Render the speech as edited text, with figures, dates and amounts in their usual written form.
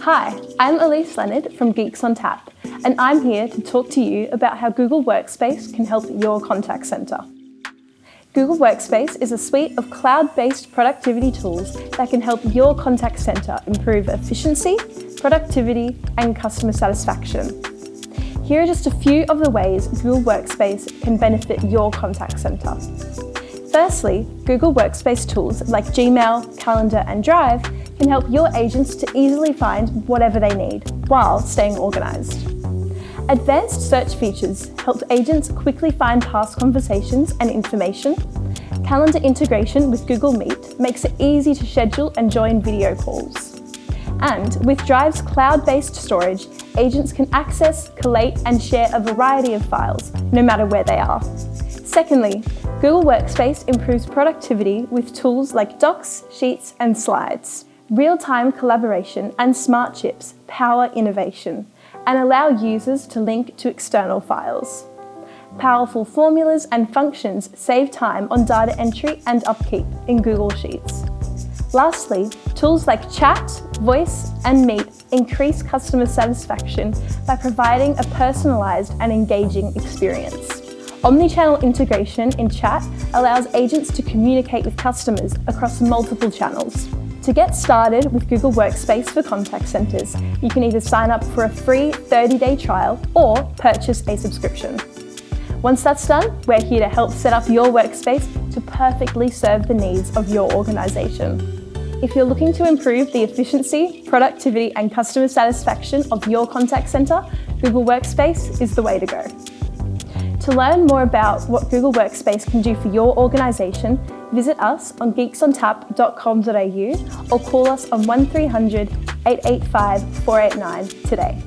Hi, I'm Elise Leonard from Geeks on Tap, and I'm here to talk to you about how Google Workspace can help your contact center. Google Workspace is a suite of cloud-based productivity tools that can help your contact center improve efficiency, productivity, and customer satisfaction. Here are just a few of the ways Google Workspace can benefit your contact center. Firstly, Google Workspace tools like Gmail, Calendar, and Drive can help your agents to easily find whatever they need while staying organized. Advanced search features help agents quickly find past conversations and information. Calendar integration with Google Meet makes it easy to schedule and join video calls. And with Drive's cloud-based storage, agents can access, collate, and share a variety of files, no matter where they are. Secondly, Google Workspace improves productivity with tools like Docs, Sheets, and Slides. Real-time collaboration and smart chips power innovation and allow users to link to external files. Powerful formulas and functions save time on data entry and upkeep in Google Sheets. Lastly, tools like Chat, Voice, and Meet increase customer satisfaction by providing a personalized and engaging experience. Omnichannel integration in Chat allows agents to communicate with customers across multiple channels. To get started with Google Workspace for contact centers, you can either sign up for a free 30-day trial or purchase a subscription. Once that's done, we're here to help set up your workspace to perfectly serve the needs of your organization. If you're looking to improve the efficiency, productivity, and customer satisfaction of your contact center, Google Workspace is the way to go. To learn more about what Google Workspace can do for your organization, visit us on geeksontap.com.au or call us on 1300 885 489 today.